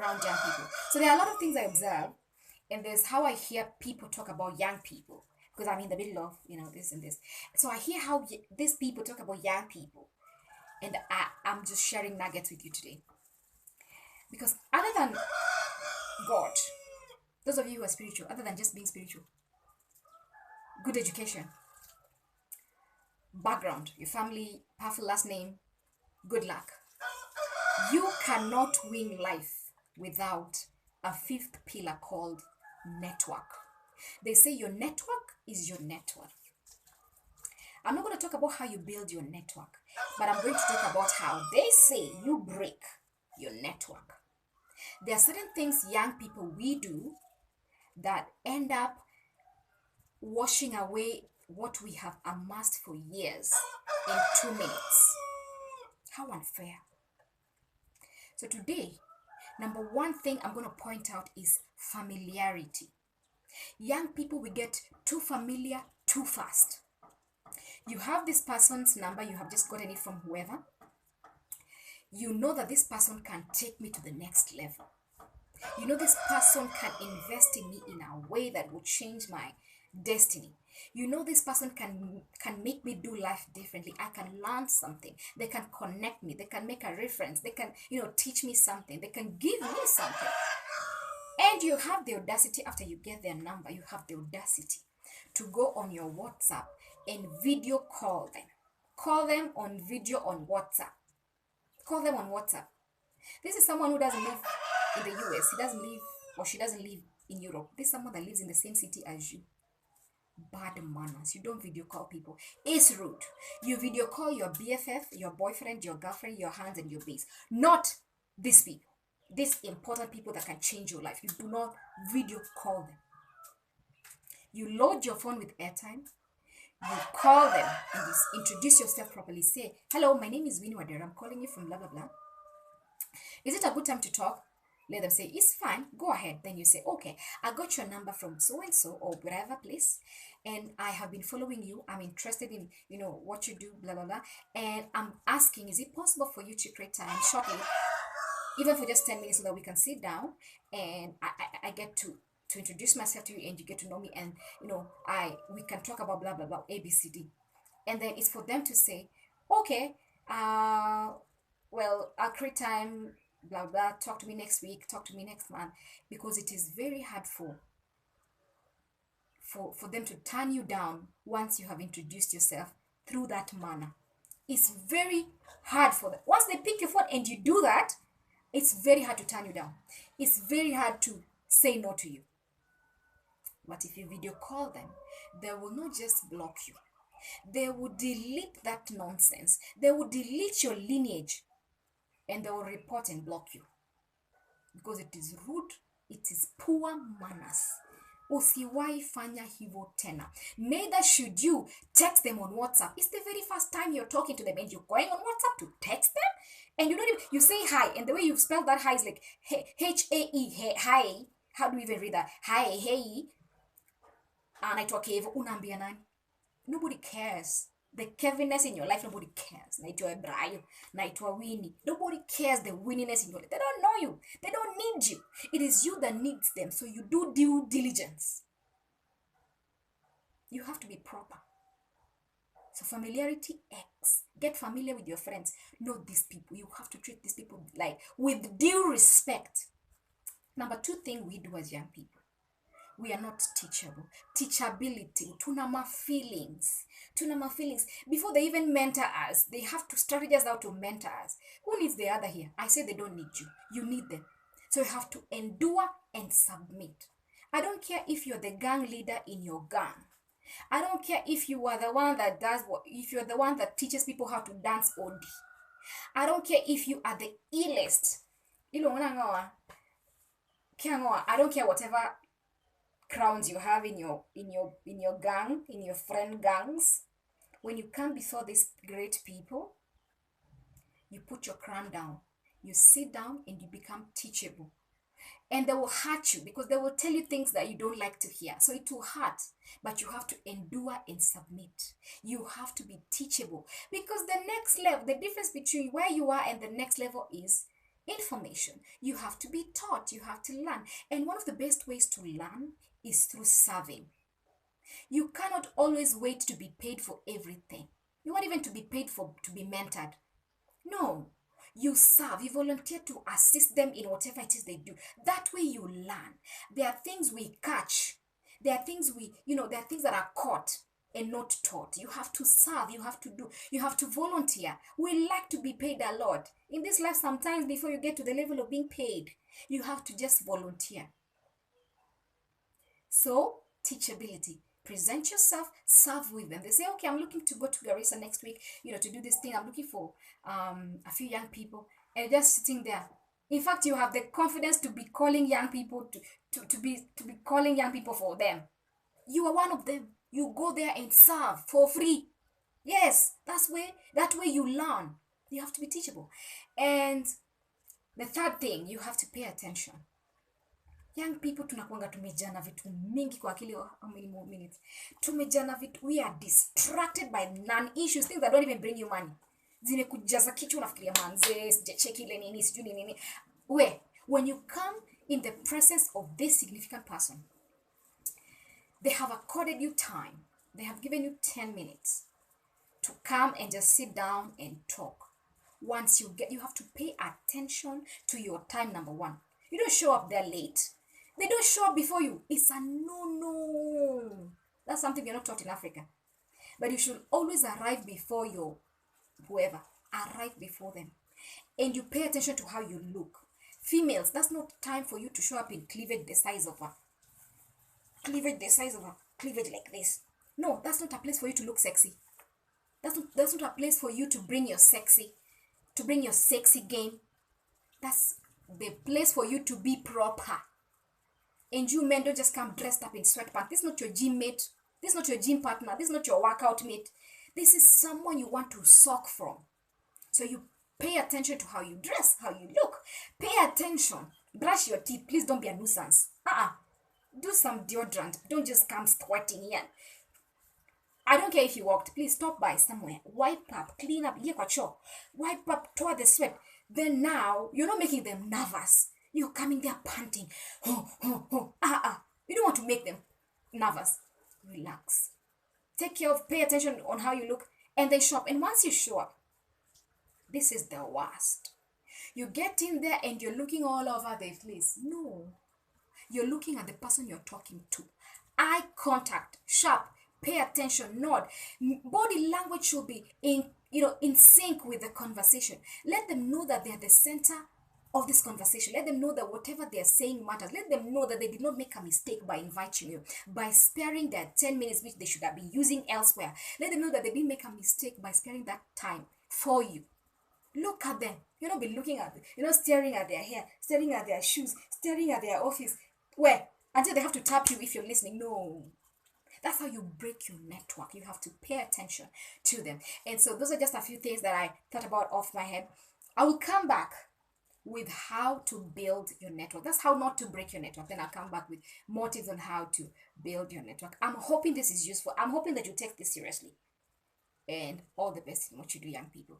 around young people. So there are a lot of things I observe, and there's how I hear people talk about young people because I'm in the middle of this and this. So I hear how these people talk about young people, and I'm just sharing nuggets with you today. Because other than God, those of you who are spiritual, other than just being spiritual, good education, background, your family, powerful last name, good luck. You cannot win life without a fifth pillar called network. They say your network is your net worth. I'm not going to talk about how you build your network, but I'm going to talk about how they say you break your network. There are certain things young people we do that end up washing away what we have amassed for years in 2 minutes. How unfair. So today, number one thing I'm going to point out is familiarity. Young people, we get too familiar too fast. You have this person's number, you have just gotten it from whoever. You know that this person can take me to the next level. You know this person can invest in me in a way that will change my destiny. You know this person can make me do life differently. I can learn something. They can connect me. They can make a reference. They can, teach me something. They can give me something. And you have the audacity, after you get their number, you have the audacity to go on your WhatsApp and video call them. Call them on video on WhatsApp. Call them on WhatsApp. This is someone who doesn't live in the US. He doesn't live, or she doesn't live in Europe. This is someone that lives in the same city as you. Bad manners. You don't video call people. It's rude. You video call your BFF, your boyfriend, your girlfriend, your hands, and your base. Not these people. These important people that can change your life. You do not video call them. You load your phone with airtime. You call them and introduce yourself properly. Say, hello, my name is Winnie Wadera. I'm calling you from blah, blah, blah. Is it a good time to talk? Let them say, it's fine. Go ahead. Then you say, okay, I got your number from so-and-so or whatever place. And I have been following you. I'm interested in, what you do, blah, blah, blah. And I'm asking, is it possible for you to create time shortly, even for just 10 minutes so that we can sit down and I get to introduce myself to you and you get to know me and, we can talk about blah, blah, blah, A, B, C, D. And then it's for them to say, okay, well, I'll create time, blah, blah, talk to me next week, talk to me next month, because it is very hard for them to turn you down once you have introduced yourself through that manner. It's very hard for them. Once they pick your phone and you do that, it's very hard to turn you down. It's very hard to say no to you. But if you video call them, they will not just block you. They will delete that nonsense. They will delete your lineage and they will report and block you. Because it is rude, it is poor manners. Usiwahi fanya hivyo tena. Neither should you text them on WhatsApp. It's the very first time you're talking to them and you're going on WhatsApp to text them. And you don't even, you say hi, and the way you spell that hi is like H-A-E, hi. How do we even read that? Hi, hey. Naitwa Kevo, unaambia nani? Nobody cares. The Kevinness in your life, nobody cares. Naitwa Brian, naitwa Winnie. Nobody cares the winniness in your life. They don't know you. They don't need you. It is you that needs them. So you do due diligence. You have to be proper. So familiarity X. Get familiar with your friends. Know these people. You have to treat these people like with due respect. Number two thing we do as young people. We are not teachable. Teachability. Tunama feelings. Before they even mentor us, they have to strategize how to mentor us. Who needs the other here? I say they don't need you. You need them. So you have to endure and submit. I don't care if you're the gang leader in your gang. I don't care if you are the one that if you're the one that teaches people how to dance OD. I don't care if you are the illest. I don't care whatever crowns you have in your gang, in your friend gangs. When you come before these great people, you put your crown down, you sit down, and you become teachable. And they will hurt you because they will tell you things that you don't like to hear. So it will hurt, but you have to endure and submit. You have to be teachable because the next level, the difference between where you are and the next level is information. You have to be taught. You have to learn. And one of the best ways to learn is through serving. You cannot always wait to be paid for everything. You want even to be paid for to be mentored. No. You serve, you volunteer to assist them in whatever it is they do. That way you learn. There are things we catch. There are things there are things that are caught and not taught. You have to serve, you have to do, you have to volunteer. We like to be paid a lot. In this life, sometimes before you get to the level of being paid, you have to just volunteer. So, teachability. Present yourself, serve with them. They say, okay, I'm looking to go to Garissa next week, to do this thing. I'm looking for a few young people, and just sitting there. In fact, you have the confidence to be calling young people to be calling young people for them. You are one of them. You go there and serve for free. Yes, that way you learn. You have to be teachable. And the third thing, you have to pay attention. Young people tunakuanga tumejana vitu mingi kwa akili. How many more minutes? Tumejana vitu. We are distracted by non-issues, things that don't even bring you money. Zimekujaza kichwa unafikiria manze, sijacheki ile nini, sijui nini. When you come in the presence of this significant person, they have accorded you time. They have given you 10 minutes to come and just sit down and talk. Once you have to pay attention to your time, number one. You don't show up there late. They don't show up before you. It's a no. That's something you're not taught in Africa. But you should always arrive before your whoever. Arrive before them. And you pay attention to how you look. Females, that's not time for you to show up in cleavage the size of a cleavage like this. No, that's not a place for you to look sexy. That's not a place for you to bring your sexy game. That's the place for you to be proper. And you men don't just come dressed up in sweatpants. This is not your gym mate. This is not your gym partner. This is not your workout mate. This is someone you want to soak from. So you pay attention to how you dress, how you look. Pay attention. Brush your teeth. Please don't be a nuisance. Do some deodorant. Don't just come sweating here. I don't care if you walked. Please stop by somewhere. Wipe up. Clean up. Wipe up toward the sweat. Then now, you're not making them nervous. You're coming there panting. You don't want to make them nervous. Relax. Pay attention on how you look. And they show up. And once you show up, this is the worst. You get in there and you're looking all over the place. No. You're looking at the person you're talking to. Eye contact. Sharp. Pay attention. Nod. Body language should be in sync with the conversation. Let them know that they're the center of this conversation. Let them know that whatever they're saying matters. Let them know that they did not make a mistake by inviting you, by sparing their 10 minutes which they should have been using elsewhere. Let them know that they didn't make a mistake by sparing that time for you. Look at them. You're not be looking at them. You're not staring at their hair, staring at their shoes, staring at their office. Until they have to tap you if you're listening. No. That's how you break your network. You have to pay attention to them. And so those are just a few things that I thought about off my head. I will come back with how to build your network. That's how not to break your network. Then I'll come back with more tips on how to build your network. I'm hoping this is useful. I'm hoping that you take this seriously. And all the best in what you do, young people.